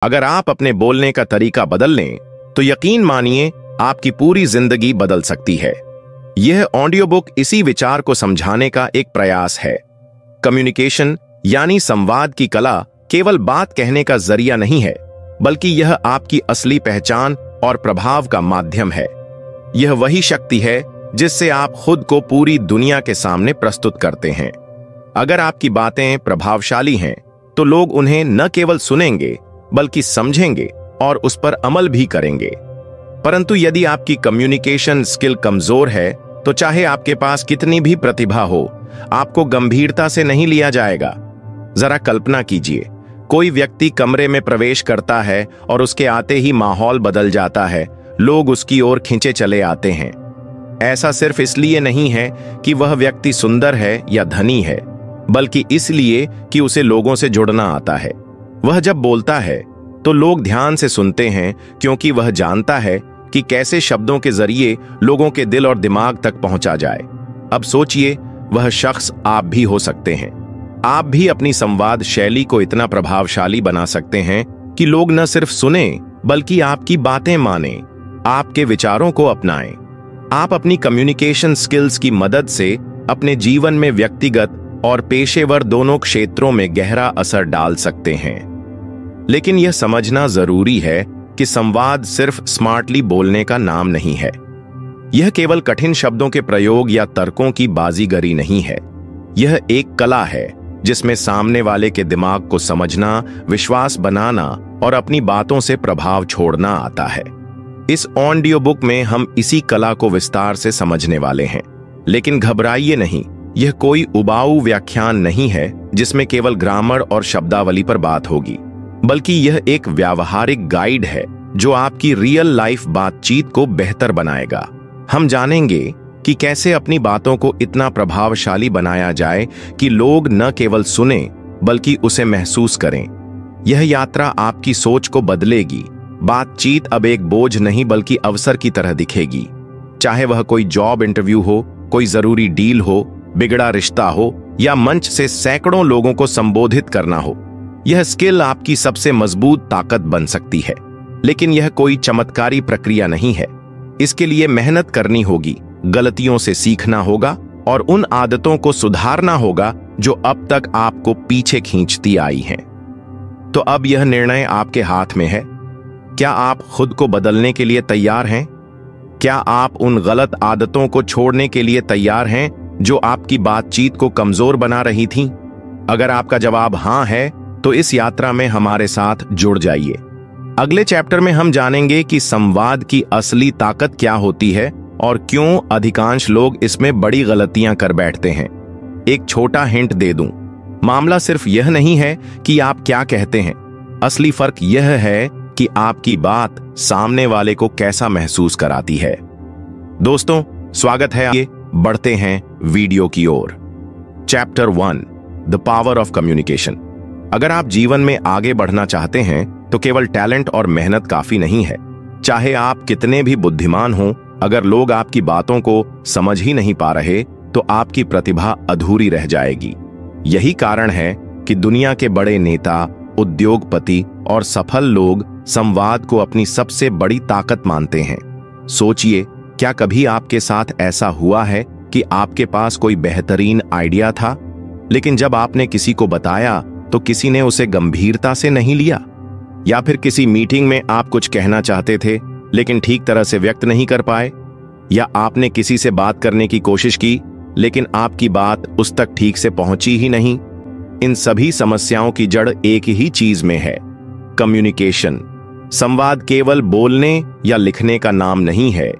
अगर आप अपने बोलने का तरीका बदल लें तो यकीन मानिए आपकी पूरी जिंदगी बदल सकती है। यह ऑडियो बुक इसी विचार को समझाने का एक प्रयास है। कम्युनिकेशन यानी संवाद की कला केवल बात कहने का जरिया नहीं है, बल्कि यह आपकी असली पहचान और प्रभाव का माध्यम है। यह वही शक्ति है जिससे आप खुद को पूरी दुनिया के सामने प्रस्तुत करते हैं। अगर आपकी बातें प्रभावशाली हैं, तो लोग उन्हें न केवल सुनेंगे बल्कि समझेंगे और उस पर अमल भी करेंगे। परंतु यदि आपकी कम्युनिकेशन स्किल कमजोर है, तो चाहे आपके पास कितनी भी प्रतिभा हो, आपको गंभीरता से नहीं लिया जाएगा। जरा कल्पना कीजिए, कोई व्यक्ति कमरे में प्रवेश करता है और उसके आते ही माहौल बदल जाता है। लोग उसकी ओर खींचे चले आते हैं। ऐसा सिर्फ इसलिए नहीं है कि वह व्यक्ति सुंदर है या धनी है, बल्कि इसलिए कि उसे लोगों से जुड़ना आता है। वह जब बोलता है तो लोग ध्यान से सुनते हैं, क्योंकि वह जानता है कि कैसे शब्दों के जरिए लोगों के दिल और दिमाग तक पहुंचा जाए। अब सोचिए, वह शख्स आप भी हो सकते हैं। आप भी अपनी संवाद शैली को इतना प्रभावशाली बना सकते हैं कि लोग न सिर्फ सुने बल्कि आपकी बातें माने, आपके विचारों को अपनाएं। आप अपनी कम्युनिकेशन स्किल्स की मदद से अपने जीवन में व्यक्तिगत और पेशेवर दोनों क्षेत्रों में गहरा असर डाल सकते हैं। लेकिन यह समझना जरूरी है कि संवाद सिर्फ स्मार्टली बोलने का नाम नहीं है। यह केवल कठिन शब्दों के प्रयोग या तर्कों की बाजीगरी नहीं है। यह एक कला है जिसमें सामने वाले के दिमाग को समझना, विश्वास बनाना और अपनी बातों से प्रभाव छोड़ना आता है। इस ऑडियो बुक में हम इसी कला को विस्तार से समझने वाले हैं। लेकिन घबराइए नहीं, यह कोई उबाऊ व्याख्यान नहीं है जिसमें केवल ग्रामर और शब्दावली पर बात होगी, बल्कि यह एक व्यावहारिक गाइड है जो आपकी रियल लाइफ बातचीत को बेहतर बनाएगा। हम जानेंगे कि कैसे अपनी बातों को इतना प्रभावशाली बनाया जाए कि लोग न केवल सुने बल्कि उसे महसूस करें। यह यात्रा आपकी सोच को बदलेगी। बातचीत अब एक बोझ नहीं बल्कि अवसर की तरह दिखेगी। चाहे वह कोई जॉब इंटरव्यू हो, कोई जरूरी डील हो, बिगड़ा रिश्ता हो या मंच से सैकड़ों लोगों को संबोधित करना हो, यह स्किल आपकी सबसे मजबूत ताकत बन सकती है। लेकिन यह कोई चमत्कारी प्रक्रिया नहीं है। इसके लिए मेहनत करनी होगी, गलतियों से सीखना होगा और उन आदतों को सुधारना होगा जो अब तक आपको पीछे खींचती आई हैं। तो अब यह निर्णय आपके हाथ में है। क्या आप खुद को बदलने के लिए तैयार हैं? क्या आप उन गलत आदतों को छोड़ने के लिए तैयार हैं जो आपकी बातचीत को कमजोर बना रही थीं? अगर आपका जवाब हां है, तो इस यात्रा में हमारे साथ जुड़ जाइए। अगले चैप्टर में हम जानेंगे कि संवाद की असली ताकत क्या होती है और क्यों अधिकांश लोग इसमें बड़ी गलतियां कर बैठते हैं। एक छोटा हिंट दे दूं, मामला सिर्फ यह नहीं है कि आप क्या कहते हैं। असली फर्क यह है कि आपकी बात सामने वाले को कैसा महसूस कराती है। दोस्तों, स्वागत है। आगे बढ़ते हैं वीडियो की ओर। Chapter 1, the power of communication. अगर आप जीवन में आगे बढ़ना चाहते हैं तो केवल टैलेंट और मेहनत काफी नहीं है। चाहे आप कितने भी बुद्धिमान हों, अगर लोग आपकी बातों को समझ ही नहीं पा रहे तो आपकी प्रतिभा अधूरी रह जाएगी। यही कारण है कि दुनिया के बड़े नेता, उद्योगपति और सफल लोग संवाद को अपनी सबसे बड़ी ताकत मानते हैं। सोचिए, क्या कभी आपके साथ ऐसा हुआ है कि आपके पास कोई बेहतरीन आइडिया था, लेकिन जब आपने किसी को बताया तो किसी ने उसे गंभीरता से नहीं लिया? या फिर किसी मीटिंग में आप कुछ कहना चाहते थे लेकिन ठीक तरह से व्यक्त नहीं कर पाए? या आपने किसी से बात करने की कोशिश की लेकिन आपकी बात उस तक ठीक से पहुंची ही नहीं? इन सभी समस्याओं की जड़ एक ही चीज में है, कम्युनिकेशन। संवाद केवल बोलने या लिखने का नाम नहीं है।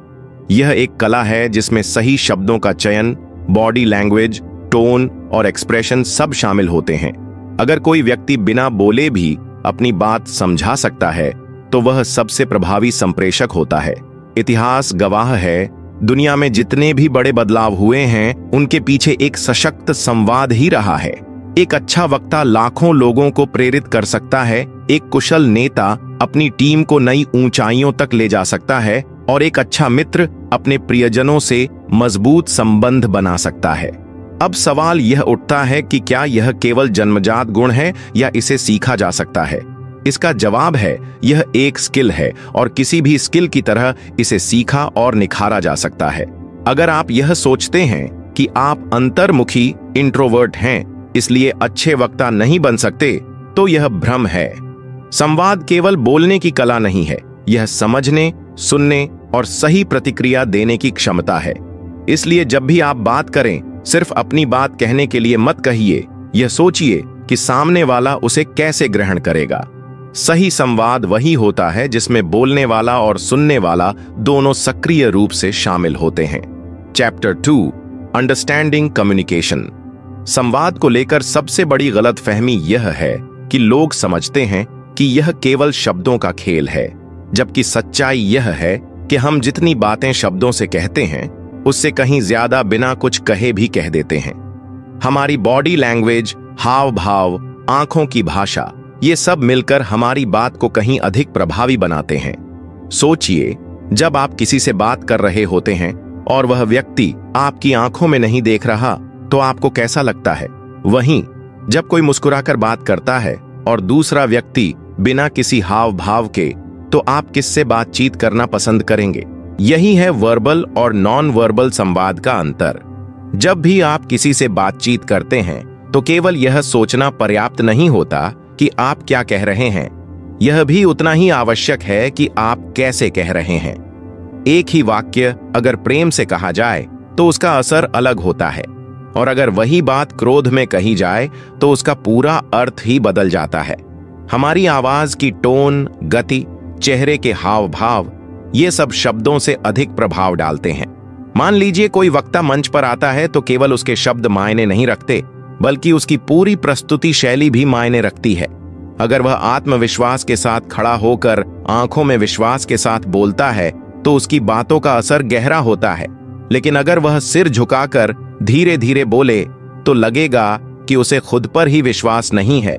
यह एक कला है जिसमें सही शब्दों का चयन, बॉडी लैंग्वेज, टोन और एक्सप्रेशन सब शामिल होते हैं। अगर कोई व्यक्ति बिना बोले भी अपनी बात समझा सकता है तो वह सबसे प्रभावी संप्रेषक होता है। इतिहास गवाह है, दुनिया में जितने भी बड़े बदलाव हुए हैं उनके पीछे एक सशक्त संवाद ही रहा है। एक अच्छा वक्ता लाखों लोगों को प्रेरित कर सकता है, एक कुशल नेता अपनी टीम को नई ऊंचाइयों तक ले जा सकता है और एक अच्छा मित्र अपने प्रियजनों से मजबूत संबंध बना सकता है। अब सवाल यह उठता है कि क्या यह केवल जन्मजात गुण है या इसे सीखा जा सकता है? इसका जवाब है, यह एक स्किल है और किसी भी स्किल की तरह इसे सीखा और निखारा जा सकता है। अगर आप यह सोचते हैं कि आप अंतर्मुखी इंट्रोवर्ट हैं, इसलिए अच्छे वक्ता नहीं बन सकते, तो यह भ्रम है। संवाद केवल बोलने की कला नहीं है, यह समझने, सुनने और सही प्रतिक्रिया देने की क्षमता है। इसलिए जब भी आप बात करें, सिर्फ अपनी बात कहने के लिए मत कहिए, यह सोचिए कि सामने वाला उसे कैसे ग्रहण करेगा। सही संवाद वही होता है जिसमें बोलने वाला और सुनने वाला दोनों सक्रिय रूप से शामिल होते हैं। Chapter 2, understanding communication. संवाद को लेकर सबसे बड़ी गलतफहमी यह है कि लोग समझते हैं कि यह केवल शब्दों का खेल है, जबकि सच्चाई यह है कि हम जितनी बातें शब्दों से कहते हैं, उससे कहीं ज्यादा बिना कुछ कहे भी कह देते हैं। हमारी बॉडी लैंग्वेज, हाव भाव, आंखों की भाषा, ये सब मिलकर हमारी बात को कहीं अधिक प्रभावी बनाते हैं। सोचिए, जब आप किसी से बात कर रहे होते हैं और वह व्यक्ति आपकी आंखों में नहीं देख रहा, तो आपको कैसा लगता है? वहीं जब कोई मुस्कुराकर बात करता है और दूसरा व्यक्ति बिना किसी हाव भाव के, तो आप किससे बातचीत करना पसंद करेंगे? यही है वर्बल और नॉन वर्बल संवाद का अंतर। जब भी आप किसी से बातचीत करते हैं, तो केवल यह सोचना पर्याप्त नहीं होता कि आप क्या कह रहे हैं, यह भी उतना ही आवश्यक है कि आप कैसे कह रहे हैं। एक ही वाक्य अगर प्रेम से कहा जाए तो उसका असर अलग होता है, और अगर वही बात क्रोध में कही जाए तो उसका पूरा अर्थ ही बदल जाता है। हमारी आवाज की टोन, गति, चेहरे के हाव भाव, ये सब शब्दों से अधिक प्रभाव डालते हैं। मान लीजिए कोई वक्ता मंच पर आता है तो केवल उसके शब्द मायने नहीं रखते, बल्कि उसकी पूरी प्रस्तुति शैली भी मायने रखती है। अगर वह आत्मविश्वास के साथ खड़ा होकर आंखों में विश्वास के साथ बोलता है तो उसकी बातों का असर गहरा होता है, लेकिन अगर वह सिर झुकाकर धीरे धीरे बोले तो लगेगा कि उसे खुद पर ही विश्वास नहीं है।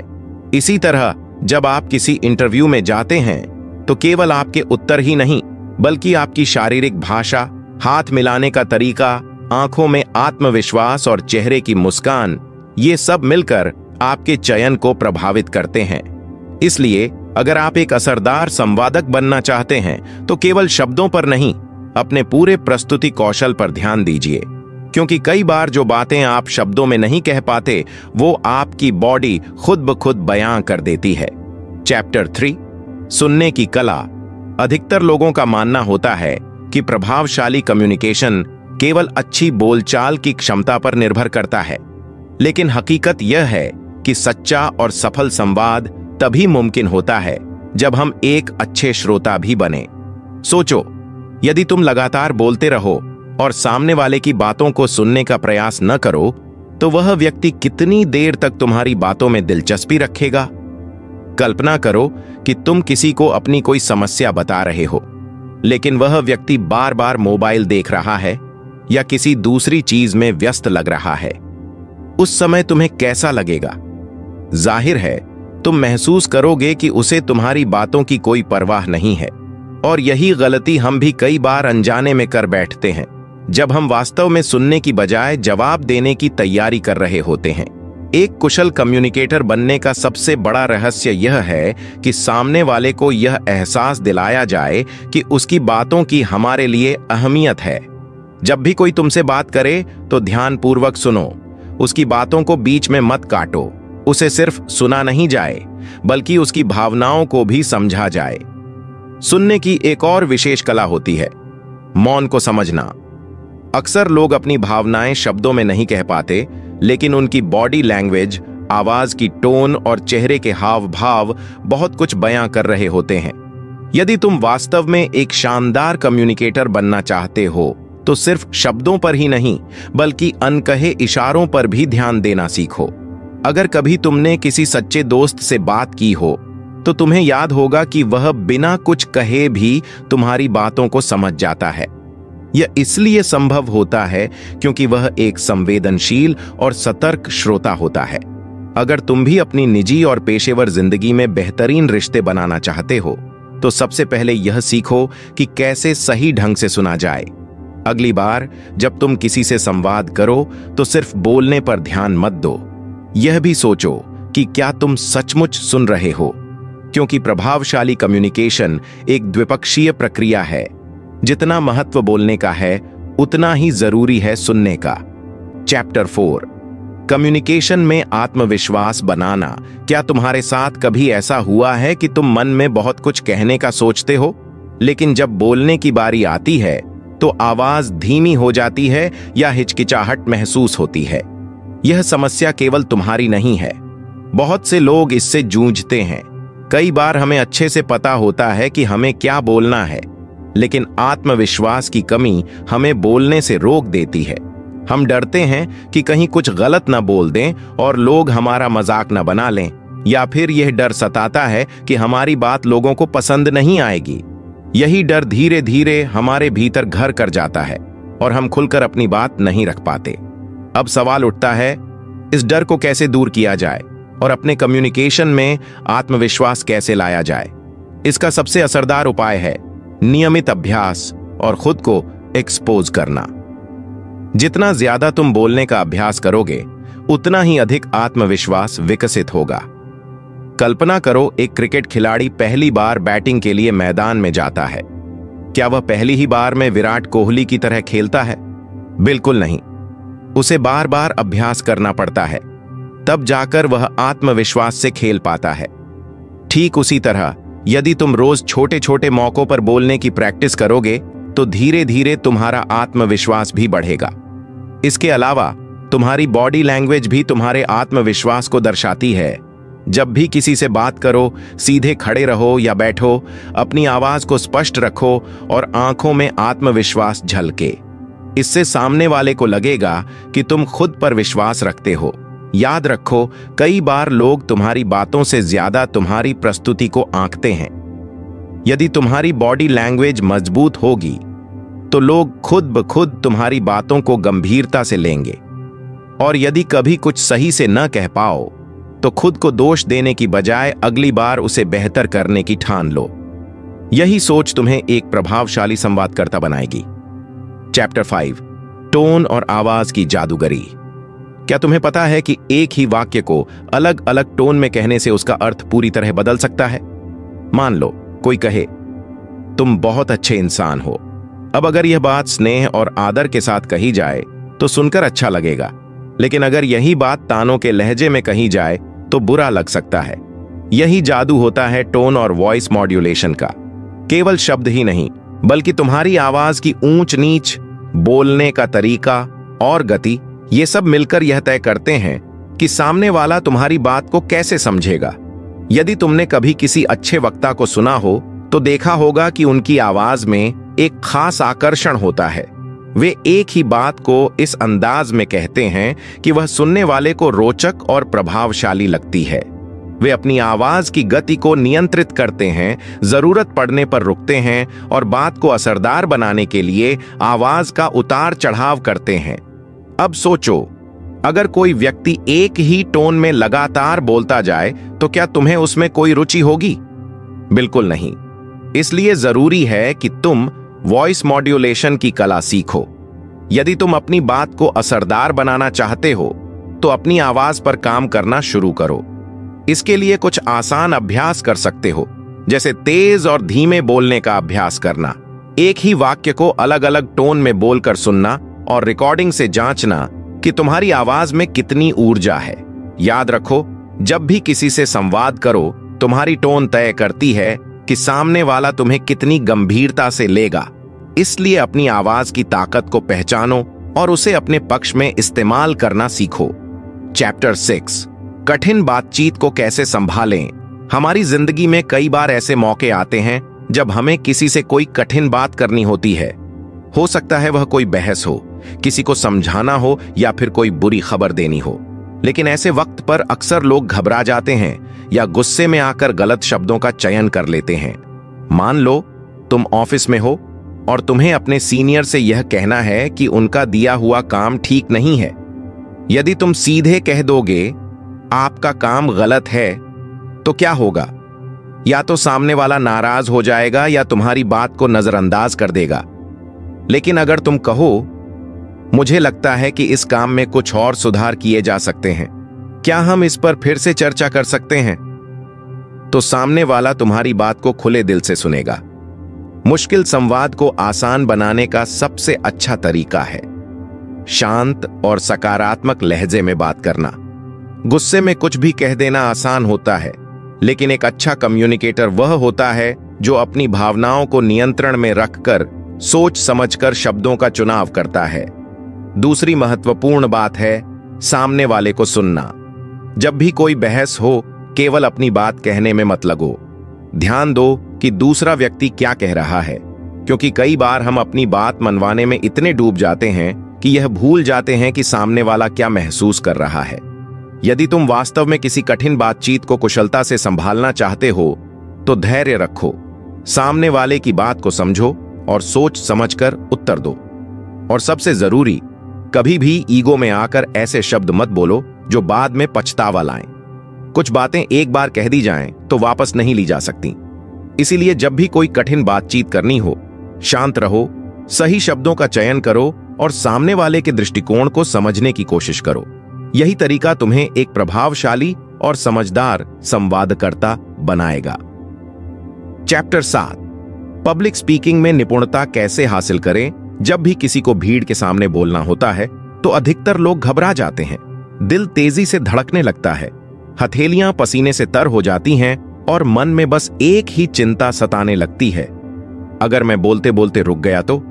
इसी तरह जब आप किसी इंटरव्यू में जाते हैं तो केवल आपके उत्तर ही नहीं, बल्कि आपकी शारीरिक भाषा, हाथ मिलाने का तरीका, आंखों में आत्मविश्वास और चेहरे की मुस्कान, ये सब मिलकर आपके चयन को प्रभावित करते हैं। इसलिए अगर आप एक असरदार संवादक बनना चाहते हैं तो केवल शब्दों पर नहीं, अपने पूरे प्रस्तुति कौशल पर ध्यान दीजिए, क्योंकि कई बार जो बातें आप शब्दों में नहीं कह पाते, वो आपकी बॉडी खुद ब खुद बयां कर देती है। चैप्टर 3, सुनने की कला। अधिकतर लोगों का मानना होता है कि प्रभावशाली कम्युनिकेशन केवल अच्छी बोलचाल की क्षमता पर निर्भर करता है, लेकिन हकीकत यह है कि सच्चा और सफल संवाद तभी मुमकिन होता है जब हम एक अच्छे श्रोता भी बने। सोचो, यदि तुम लगातार बोलते रहो और सामने वाले की बातों को सुनने का प्रयास न करो, तो वह व्यक्ति कितनी देर तक तुम्हारी बातों में दिलचस्पी रखेगा? कल्पना करो कि तुम किसी को अपनी कोई समस्या बता रहे हो, लेकिन वह व्यक्ति बार बार मोबाइल देख रहा है या किसी दूसरी चीज में व्यस्त लग रहा है। उस समय तुम्हें कैसा लगेगा? जाहिर है, तुम महसूस करोगे कि उसे तुम्हारी बातों की कोई परवाह नहीं है। और यही गलती हम भी कई बार अनजाने में कर बैठते हैं, जब हम वास्तव में सुनने की बजाय जवाब देने की तैयारी कर रहे होते हैं। एक कुशल कम्युनिकेटर बनने का सबसे बड़ा रहस्य यह है कि सामने वाले को यह एहसास दिलाया जाए कि उसकी बातों की हमारे लिए अहमियत है। जब भी कोई तुमसे बात करे तो ध्यानपूर्वक सुनो, उसकी बातों को बीच में मत काटो। उसे सिर्फ सुना नहीं जाए, बल्कि उसकी भावनाओं को भी समझा जाए। सुनने की एक और विशेष कला होती है, मौन को समझना। अक्सर लोग अपनी भावनाएं शब्दों में नहीं कह पाते, लेकिन उनकी बॉडी लैंग्वेज, आवाज की टोन और चेहरे के हाव भाव बहुत कुछ बयां कर रहे होते हैं। यदि तुम वास्तव में एक शानदार कम्युनिकेटर बनना चाहते हो, तो सिर्फ शब्दों पर ही नहीं, बल्कि अनकहे इशारों पर भी ध्यान देना सीखो। अगर कभी तुमने किसी सच्चे दोस्त से बात की हो, तो तुम्हें याद होगा कि वह बिना कुछ कहे भी तुम्हारी बातों को समझ जाता है। यह इसलिए संभव होता है क्योंकि वह एक संवेदनशील और सतर्क श्रोता होता है। अगर तुम भी अपनी निजी और पेशेवर जिंदगी में बेहतरीन रिश्ते बनाना चाहते हो, तो सबसे पहले यह सीखो कि कैसे सही ढंग से सुना जाए। अगली बार जब तुम किसी से संवाद करो, तो सिर्फ बोलने पर ध्यान मत दो। यह भी सोचो कि क्या तुम सचमुच सुन रहे हो। क्योंकि प्रभावशाली कम्युनिकेशन एक द्विपक्षीय प्रक्रिया है। जितना महत्व बोलने का है, उतना ही जरूरी है सुनने का। चैप्टर 4, कम्युनिकेशन में आत्मविश्वास बनाना। क्या तुम्हारे साथ कभी ऐसा हुआ है कि तुम मन में बहुत कुछ कहने का सोचते हो, लेकिन जब बोलने की बारी आती है तो आवाज धीमी हो जाती है या हिचकिचाहट महसूस होती है? यह समस्या केवल तुम्हारी नहीं है, बहुत से लोग इससे जूझते हैं। कई बार हमें अच्छे से पता होता है कि हमें क्या बोलना है, लेकिन आत्मविश्वास की कमी हमें बोलने से रोक देती है। हम डरते हैं कि कहीं कुछ गलत ना बोल दें और लोग हमारा मजाक ना बना लें, या फिर यह डर सताता है कि हमारी बात लोगों को पसंद नहीं आएगी। यही डर धीरे धीरे हमारे भीतर घर कर जाता है और हम खुलकर अपनी बात नहीं रख पाते। अब सवाल उठता है, इस डर को कैसे दूर किया जाए और अपने कम्युनिकेशन में आत्मविश्वास कैसे लाया जाए? इसका सबसे असरदार उपाय है नियमित अभ्यास और खुद को एक्सपोज करना। जितना ज्यादा तुम बोलने का अभ्यास करोगे, उतना ही अधिक आत्मविश्वास विकसित होगा। कल्पना करो, एक क्रिकेट खिलाड़ी पहली बार बैटिंग के लिए मैदान में जाता है। क्या वह पहली ही बार में विराट कोहली की तरह खेलता है? बिल्कुल नहीं। उसे बार बार अभ्यास करना पड़ता है, तब जाकर वह आत्मविश्वास से खेल पाता है। ठीक उसी तरह यदि तुम रोज छोटे छोटे मौकों पर बोलने की प्रैक्टिस करोगे तो धीरे धीरे तुम्हारा आत्मविश्वास भी बढ़ेगा। इसके अलावा तुम्हारी बॉडी लैंग्वेज भी तुम्हारे आत्मविश्वास को दर्शाती है। जब भी किसी से बात करो, सीधे खड़े रहो या बैठो, अपनी आवाज को स्पष्ट रखो और आंखों में आत्मविश्वास झलके। इससे सामने वाले को लगेगा कि तुम खुद पर विश्वास रखते हो। याद रखो, कई बार लोग तुम्हारी बातों से ज्यादा तुम्हारी प्रस्तुति को आंकते हैं। यदि तुम्हारी बॉडी लैंग्वेज मजबूत होगी तो लोग खुद ब खुद तुम्हारी बातों को गंभीरता से लेंगे, और यदि कभी कुछ सही से न कह पाओ तो खुद को दोष देने की बजाय अगली बार उसे बेहतर करने की ठान लो। यही सोच तुम्हें एक प्रभावशाली संवादकर्ता बनाएगी। चैप्टर 5, टोन और आवाज की जादूगरी। क्या तुम्हें पता है कि एक ही वाक्य को अलग अलग टोन में कहने से उसका अर्थ पूरी तरह बदल सकता है? मान लो कोई कहे, तुम बहुत अच्छे इंसान हो। अब अगर यह बात स्नेह और आदर के साथ कही जाए तो सुनकर अच्छा लगेगा, लेकिन अगर यही बात तानों के लहजे में कही जाए तो बुरा लग सकता है। यही जादू होता है टोन और वॉइस मॉड्यूलेशन का। केवल शब्द ही नहीं, बल्कि तुम्हारी आवाज की ऊंच नीच, बोलने का तरीका और गति, ये सब मिलकर यह तय करते हैं कि सामने वाला तुम्हारी बात को कैसे समझेगा। यदि तुमने कभी किसी अच्छे वक्ता को सुना हो तो देखा होगा कि उनकी आवाज में एक खास आकर्षण होता है। वे एक ही बात को इस अंदाज में कहते हैं कि वह सुनने वाले को रोचक और प्रभावशाली लगती है। वे अपनी आवाज की गति को नियंत्रित करते हैं, जरूरत पड़ने पर रुकते हैं और बात को असरदार बनाने के लिए आवाज का उतार चढ़ाव करते हैं। अब सोचो, अगर कोई व्यक्ति एक ही टोन में लगातार बोलता जाए तो क्या तुम्हें उसमें कोई रुचि होगी? बिल्कुल नहीं। इसलिए जरूरी है कि तुम वॉइस मॉड्यूलेशन की कला सीखो। यदि तुम अपनी बात को असरदार बनाना चाहते हो तो अपनी आवाज पर काम करना शुरू करो। इसके लिए कुछ आसान अभ्यास कर सकते हो, जैसे तेज और धीमे बोलने का अभ्यास करना, एक ही वाक्य को अलग अलग टोन में बोलकर सुनना और रिकॉर्डिंग से जांचना कि तुम्हारी आवाज में कितनी ऊर्जा है। याद रखो, जब भी किसी से संवाद करो, तुम्हारी टोन तय करती है कि सामने वाला तुम्हें कितनी गंभीरता से लेगा। इसलिए अपनी आवाज की ताकत को पहचानो और उसे अपने पक्ष में इस्तेमाल करना सीखो। चैप्टर 6, कठिन बातचीत को कैसे संभालें। हमारी जिंदगी में कई बार ऐसे मौके आते हैं जब हमें किसी से कोई कठिन बात करनी होती है। हो सकता है वह कोई बहस हो, किसी को समझाना हो या फिर कोई बुरी खबर देनी हो। लेकिन ऐसे वक्त पर अक्सर लोग घबरा जाते हैं या गुस्से में आकर गलत शब्दों का चयन कर लेते हैं। मान लो तुम ऑफिस में हो और तुम्हें अपने सीनियर से यह कहना है कि उनका दिया हुआ काम ठीक नहीं है। यदि तुम सीधे कह दोगे आपका काम गलत है तो क्या होगा? या तो सामने वाला नाराज हो जाएगा या तुम्हारी बात को नजरअंदाज कर देगा। लेकिन अगर तुम कहो मुझे लगता है कि इस काम में कुछ और सुधार किए जा सकते हैं, क्या हम इस पर फिर से चर्चा कर सकते हैं? तो सामने वाला तुम्हारी बात को खुले दिल से सुनेगा। मुश्किल संवाद को आसान बनाने का सबसे अच्छा तरीका है शांत और सकारात्मक लहजे में बात करना। गुस्से में कुछ भी कह देना आसान होता है, लेकिन एक अच्छा कम्युनिकेटर वह होता है जो अपनी भावनाओं को नियंत्रण में रखकर सोच समझकर शब्दों का चुनाव करता है। दूसरी महत्वपूर्ण बात है सामने वाले को सुनना। जब भी कोई बहस हो, केवल अपनी बात कहने में मत लगो। ध्यान दो कि दूसरा व्यक्ति क्या कह रहा है, क्योंकि कई बार हम अपनी बात मनवाने में इतने डूब जाते हैं कि यह भूल जाते हैं कि सामने वाला क्या महसूस कर रहा है। यदि तुम वास्तव में किसी कठिन बातचीत को कुशलता से संभालना चाहते हो तो धैर्य रखो, सामने वाले की बात को समझो और सोच समझकर उत्तर दो। और सबसे जरूरी, कभी भी ईगो में आकर ऐसे शब्द मत बोलो जो बाद में पछतावा लाएं। कुछ बातें एक बार कह दी जाएं तो वापस नहीं ली जा सकती। इसीलिए जब भी कोई कठिन बातचीत करनी हो, शांत रहो, सही शब्दों का चयन करो और सामने वाले के दृष्टिकोण को समझने की कोशिश करो। यही तरीका तुम्हें एक प्रभावशाली और समझदार संवादकर्ता बनाएगा। चैप्टर 7, पब्लिक स्पीकिंग में निपुणता कैसे हासिल करें। जब भी किसी को भीड़ के सामने बोलना होता है तो अधिकतर लोग घबरा जाते हैं, दिल तेजी से धड़कने लगता है, हथेलियां पसीने से तर हो जाती हैं और मन में बस एक ही चिंता सताने लगती है, अगर मैं बोलते बोलते रुक गया तो,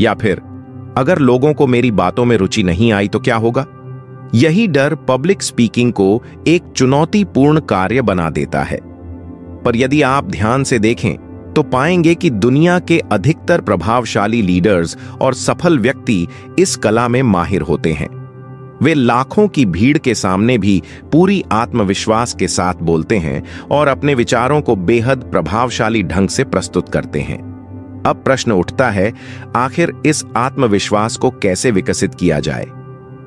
या फिर अगर लोगों को मेरी बातों में रुचि नहीं आई तो क्या होगा। यही डर पब्लिक स्पीकिंग को एक चुनौतीपूर्ण कार्य बना देता है। पर यदि आप ध्यान से देखें तो पाएंगे कि दुनिया के अधिकतर प्रभावशाली लीडर्स और सफल व्यक्ति इस कला में माहिर होते हैं। वे लाखों की भीड़ के सामने भी पूरी आत्मविश्वास के साथ बोलते हैं और अपने विचारों को बेहद प्रभावशाली ढंग से प्रस्तुत करते हैं। अब प्रश्न उठता है, आखिर इस आत्मविश्वास को कैसे विकसित किया जाए।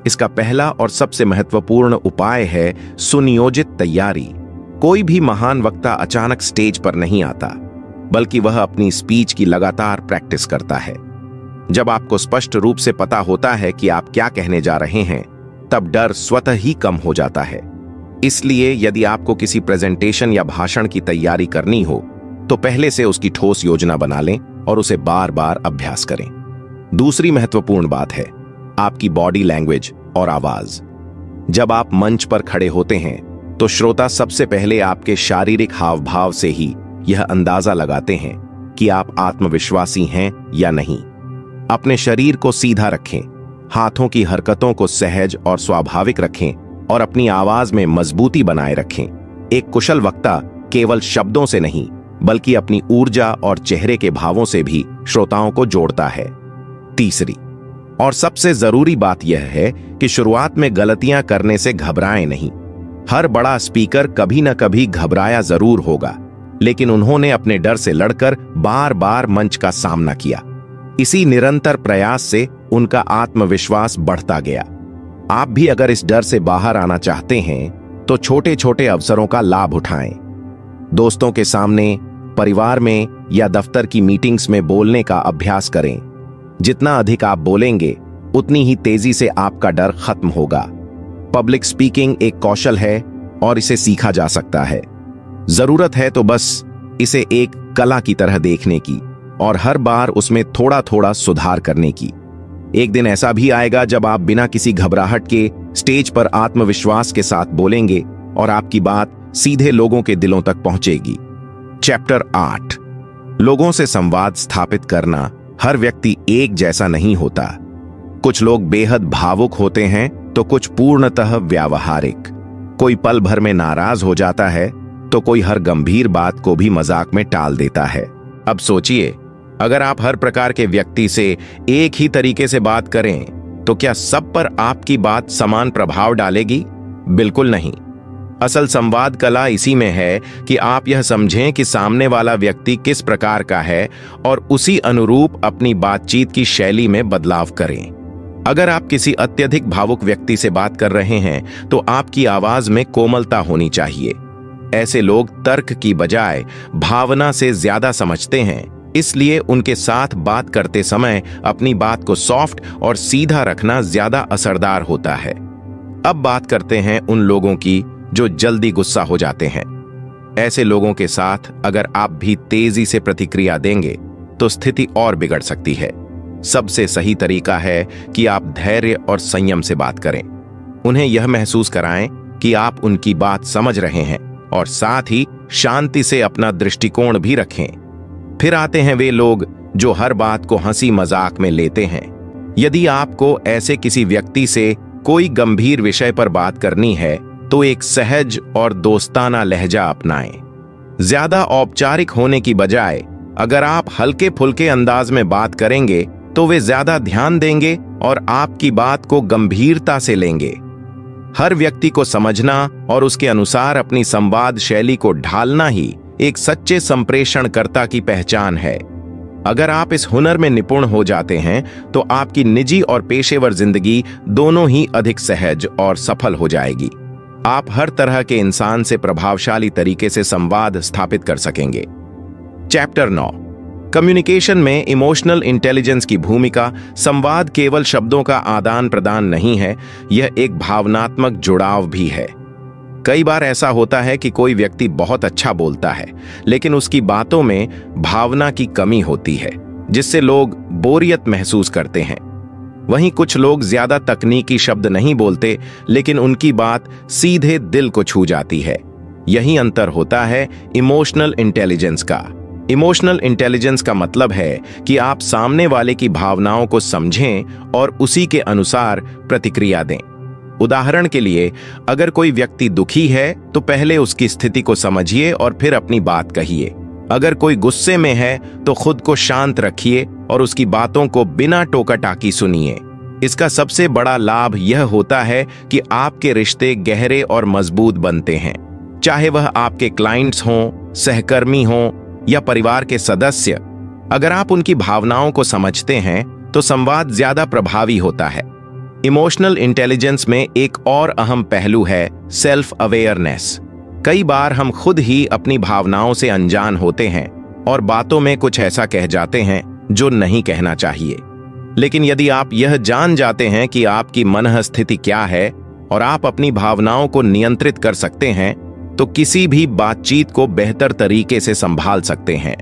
इसका पहला और सबसे महत्वपूर्ण उपाय है सुनियोजित तैयारी। कोई भी महान वक्ता अचानक स्टेज पर नहीं आता, बल्कि वह अपनी स्पीच की लगातार प्रैक्टिस करता है। जब आपको स्पष्ट रूप से पता होता है कि आप क्या कहने जा रहे हैं, तब डर स्वतः ही कम हो जाता है। इसलिए यदि आपको किसी प्रेजेंटेशन या भाषण की तैयारी करनी हो तो पहले से उसकी ठोस योजना बना लें और उसे बार बार अभ्यास करें। दूसरी महत्वपूर्ण बात है आपकी बॉडी लैंग्वेज और आवाज। जब आप मंच पर खड़े होते हैं तो श्रोता सबसे पहले आपके शारीरिक हाव भाव से ही यह अंदाजा लगाते हैं कि आप आत्मविश्वासी हैं या नहीं। अपने शरीर को सीधा रखें, हाथों की हरकतों को सहज और स्वाभाविक रखें और अपनी आवाज में मजबूती बनाए रखें। एक कुशल वक्ता केवल शब्दों से नहीं, बल्कि अपनी ऊर्जा और चेहरे के भावों से भी श्रोताओं को जोड़ता है। तीसरी और सबसे जरूरी बात यह है कि शुरुआत में गलतियां करने से घबराएं नहीं। हर बड़ा स्पीकर कभी न कभी घबराया जरूर होगा, लेकिन उन्होंने अपने डर से लड़कर बार बार मंच का सामना किया। इसी निरंतर प्रयास से उनका आत्मविश्वास बढ़ता गया। आप भी अगर इस डर से बाहर आना चाहते हैं तो छोटे छोटे अवसरों का लाभ उठाएं। दोस्तों के सामने, परिवार में या दफ्तर की मीटिंग्स में बोलने का अभ्यास करें। जितना अधिक आप बोलेंगे, उतनी ही तेजी से आपका डर खत्म होगा। पब्लिक स्पीकिंग एक कौशल है और इसे सीखा जा सकता है। जरूरत है तो बस इसे एक कला की तरह देखने की और हर बार उसमें थोड़ा थोड़ा सुधार करने की। एक दिन ऐसा भी आएगा जब आप बिना किसी घबराहट के स्टेज पर आत्मविश्वास के साथ बोलेंगे और आपकी बात सीधे लोगों के दिलों तक पहुंचेगी। चैप्टर 8, लोगों से संवाद स्थापित करना। हर व्यक्ति एक जैसा नहीं होता। कुछ लोग बेहद भावुक होते हैं तो कुछ पूर्णतः व्यावहारिक। कोई पल भर में नाराज हो जाता है तो कोई हर गंभीर बात को भी मजाक में टाल देता है। अब सोचिए, अगर आप हर प्रकार के व्यक्ति से एक ही तरीके से बात करें तो क्या सब पर आपकी बात समान प्रभाव डालेगी? बिल्कुल नहीं। असल संवाद कला इसी में है कि आप यह समझें कि सामने वाला व्यक्ति किस प्रकार का है और उसी अनुरूप अपनी बातचीत की शैली में बदलाव करें। अगर आप किसी अत्यधिक भावुक व्यक्ति से बात कर रहे हैं तो आपकी आवाज में कोमलता होनी चाहिए। ऐसे लोग तर्क की बजाय भावना से ज्यादा समझते हैं, इसलिए उनके साथ बात करते समय अपनी बात को सॉफ्ट और सीधा रखना ज्यादा असरदार होता है। अब बात करते हैं उन लोगों की जो जल्दी गुस्सा हो जाते हैं। ऐसे लोगों के साथ अगर आप भी तेजी से प्रतिक्रिया देंगे तो स्थिति और बिगड़ सकती है। सबसे सही तरीका है कि आप धैर्य और संयम से बात करें। उन्हें यह महसूस कराएं कि आप उनकी बात समझ रहे हैं और साथ ही शांति से अपना दृष्टिकोण भी रखें। फिर आते हैं वे लोग जो हर बात को हंसी मजाक में लेते हैं। यदि आपको ऐसे किसी व्यक्ति से कोई गंभीर विषय पर बात करनी है तो एक सहज और दोस्ताना लहजा अपनाएं। ज्यादा औपचारिक होने की बजाय अगर आप हल्के फुल्के अंदाज में बात करेंगे तो वे ज्यादा ध्यान देंगे और आपकी बात को गंभीरता से लेंगे। हर व्यक्ति को समझना और उसके अनुसार अपनी संवाद शैली को ढालना ही एक सच्चे संप्रेषणकर्ता की पहचान है। अगर आप इस हुनर में निपुण हो जाते हैं तो आपकी निजी और पेशेवर जिंदगी दोनों ही अधिक सहज और सफल हो जाएगी। आप हर तरह के इंसान से प्रभावशाली तरीके से संवाद स्थापित कर सकेंगे। चैप्टर 9, कम्युनिकेशन में इमोशनल इंटेलिजेंस की भूमिका। संवाद केवल शब्दों का आदान प्रदान नहीं है, यह एक भावनात्मक जुड़ाव भी है। कई बार ऐसा होता है कि कोई व्यक्ति बहुत अच्छा बोलता है लेकिन उसकी बातों में भावना की कमी होती है, जिससे लोग बोरियत महसूस करते हैं। वहीं कुछ लोग ज्यादा तकनीकी शब्द नहीं बोलते लेकिन उनकी बात सीधे दिल को छू जाती है। यही अंतर होता है इमोशनल इंटेलिजेंस का। इमोशनल इंटेलिजेंस का मतलब है कि आप सामने वाले की भावनाओं को समझें और उसी के अनुसार प्रतिक्रिया दें। उदाहरण के लिए, अगर कोई व्यक्ति दुखी है तो पहले उसकी स्थिति को समझिए और फिर अपनी बात कहिए। अगर कोई गुस्से में है तो खुद को शांत रखिए और उसकी बातों को बिना टोका टाकी सुनिए। इसका सबसे बड़ा लाभ यह होता है कि आपके रिश्ते गहरे और मजबूत बनते हैं, चाहे वह आपके क्लाइंट्स हों, सहकर्मी हों या परिवार के सदस्य। अगर आप उनकी भावनाओं को समझते हैं तो संवाद ज्यादा प्रभावी होता है। इमोशनल इंटेलिजेंस में एक और अहम पहलू है सेल्फ अवेयरनेस। कई बार हम खुद ही अपनी भावनाओं से अनजान होते हैं और बातों में कुछ ऐसा कह जाते हैं जो नहीं कहना चाहिए। लेकिन यदि आप यह जान जाते हैं कि आपकी मनः स्थिति क्या है और आप अपनी भावनाओं को नियंत्रित कर सकते हैं तो किसी भी बातचीत को बेहतर तरीके से संभाल सकते हैं।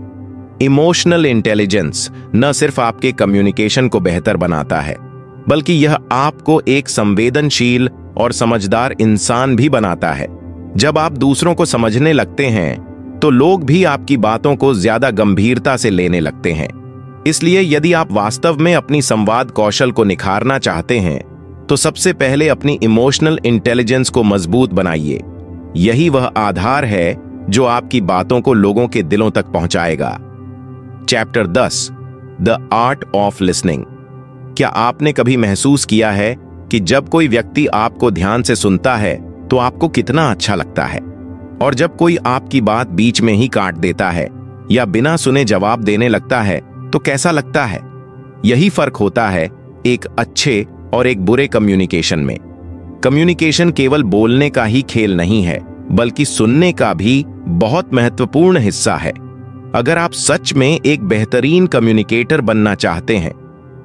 इमोशनल इंटेलिजेंस न सिर्फ आपके कम्युनिकेशन को बेहतर बनाता है बल्कि यह आपको एक संवेदनशील और समझदार इंसान भी बनाता है। जब आप दूसरों को समझने लगते हैं तो लोग भी आपकी बातों को ज्यादा गंभीरता से लेने लगते हैं। इसलिए यदि आप वास्तव में अपनी संवाद कौशल को निखारना चाहते हैं तो सबसे पहले अपनी इमोशनल इंटेलिजेंस को मजबूत बनाइए। यही वह आधार है जो आपकी बातों को लोगों के दिलों तक पहुंचाएगा। Chapter 10, the art of listening. क्या आपने कभी महसूस किया है कि जब कोई व्यक्ति आपको ध्यान से सुनता है तो आपको कितना अच्छा लगता है, और जब कोई आपकी बात बीच में ही काट देता है या बिना सुने जवाब देने लगता है तो कैसा लगता है? यही फर्क होता है एक अच्छे और एक बुरे कम्युनिकेशन में। कम्युनिकेशन केवल बोलने का ही खेल नहीं है बल्कि सुनने का भी बहुत महत्वपूर्ण हिस्सा है। अगर आप सच में एक बेहतरीन कम्युनिकेटर बनना चाहते हैं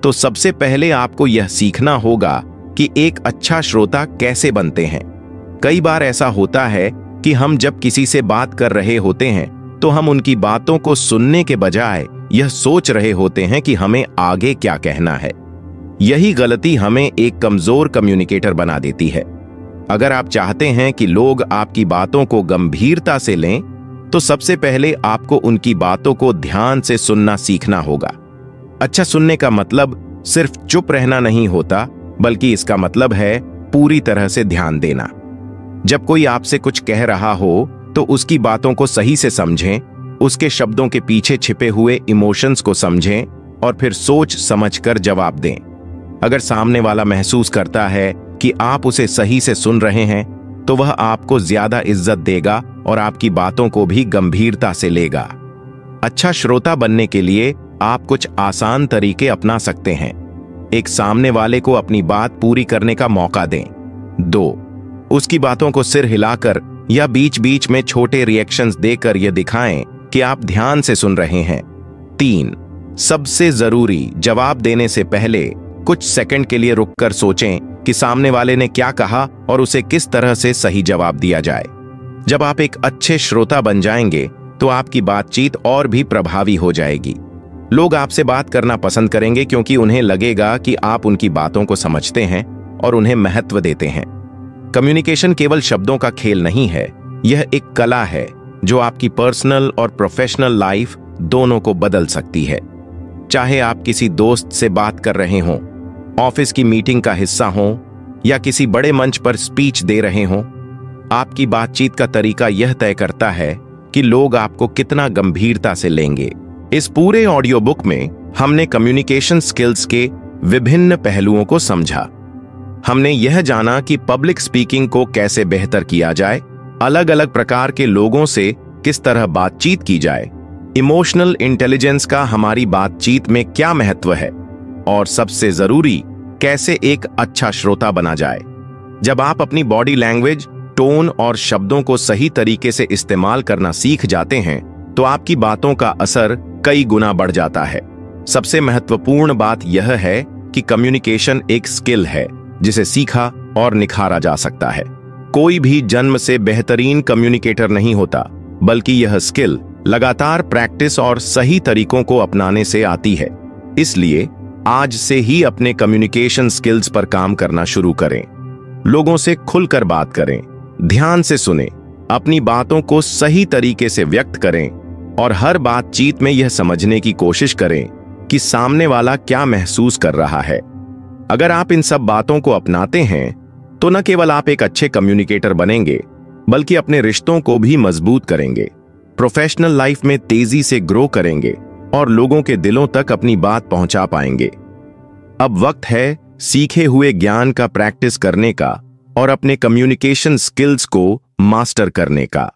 तो सबसे पहले आपको यह सीखना होगा कि एक अच्छा श्रोता कैसे बनते हैं। कई बार ऐसा होता है कि हम जब किसी से बात कर रहे होते हैं तो हम उनकी बातों को सुनने के बजाय यह सोच रहे होते हैं कि हमें आगे क्या कहना है। यही गलती हमें एक कमजोर कम्युनिकेटर बना देती है। अगर आप चाहते हैं कि लोग आपकी बातों को गंभीरता से लें तो सबसे पहले आपको उनकी बातों को ध्यान से सुनना सीखना होगा। अच्छा सुनने का मतलब सिर्फ चुप रहना नहीं होता बल्कि इसका मतलब है पूरी तरह से ध्यान देना। जब कोई आपसे कुछ कह रहा हो तो उसकी बातों को सही से समझें, उसके शब्दों के पीछे छिपे हुए इमोशंस को समझें और फिर सोच समझकर जवाब दें। अगर सामने वाला महसूस करता है कि आप उसे सही से सुन रहे हैं तो वह आपको ज्यादा इज्जत देगा और आपकी बातों को भी गंभीरता से लेगा। अच्छा श्रोता बनने के लिए आप कुछ आसान तरीके अपना सकते हैं। एक, सामने वाले को अपनी बात पूरी करने का मौका दें। 2, उसकी बातों को सिर हिलाकर या बीच बीच में छोटे रिएक्शंस देकर यह दिखाएं कि आप ध्यान से सुन रहे हैं। 3, सबसे जरूरी, जवाब देने से पहले कुछ सेकंड के लिए रुककर सोचें कि सामने वाले ने क्या कहा और उसे किस तरह से सही जवाब दिया जाए। जब आप एक अच्छे श्रोता बन जाएंगे तो आपकी बातचीत और भी प्रभावी हो जाएगी। लोग आपसे बात करना पसंद करेंगे क्योंकि उन्हें लगेगा कि आप उनकी बातों को समझते हैं और उन्हें महत्व देते हैं। कम्युनिकेशन केवल शब्दों का खेल नहीं है, यह एक कला है जो आपकी पर्सनल और प्रोफेशनल लाइफ दोनों को बदल सकती है। चाहे आप किसी दोस्त से बात कर रहे हों, ऑफिस की मीटिंग का हिस्सा हों या किसी बड़े मंच पर स्पीच दे रहे हों, आपकी बातचीत का तरीका यह तय करता है कि लोग आपको कितना गंभीरता से लेंगे। इस पूरे ऑडियो बुक में हमने कम्युनिकेशन स्किल्स के विभिन्न पहलुओं को समझा। हमने यह जाना कि पब्लिक स्पीकिंग को कैसे बेहतर किया जाए, अलग अलग प्रकार के लोगों से किस तरह बातचीत की जाए, इमोशनल इंटेलिजेंस का हमारी बातचीत में क्या महत्व है, और सबसे जरूरी, कैसे एक अच्छा श्रोता बना जाए। जब आप अपनी बॉडी लैंग्वेज, टोन और शब्दों को सही तरीके से इस्तेमाल करना सीख जाते हैं तो आपकी बातों का असर कई गुना बढ़ जाता है। सबसे महत्वपूर्ण बात यह है कि कम्युनिकेशन एक स्किल है जिसे सीखा और निखारा जा सकता है। कोई भी जन्म से बेहतरीन कम्युनिकेटर नहीं होता, बल्कि यह स्किल लगातार प्रैक्टिस और सही तरीकों को अपनाने से आती है। इसलिए आज से ही अपने कम्युनिकेशन स्किल्स पर काम करना शुरू करें। लोगों से खुलकर बात करें, ध्यान से सुनें, अपनी बातों को सही तरीके से व्यक्त करें और हर बातचीत में यह समझने की कोशिश करें कि सामने वाला क्या महसूस कर रहा है। अगर आप इन सब बातों को अपनाते हैं तो न केवल आप एक अच्छे कम्युनिकेटर बनेंगे, बल्कि अपने रिश्तों को भी मजबूत करेंगे, प्रोफेशनल लाइफ में तेजी से ग्रो करेंगे और लोगों के दिलों तक अपनी बात पहुंचा पाएंगे। अब वक्त है सीखे हुए ज्ञान का प्रैक्टिस करने का और अपने कम्युनिकेशन स्किल्स को मास्टर करने का।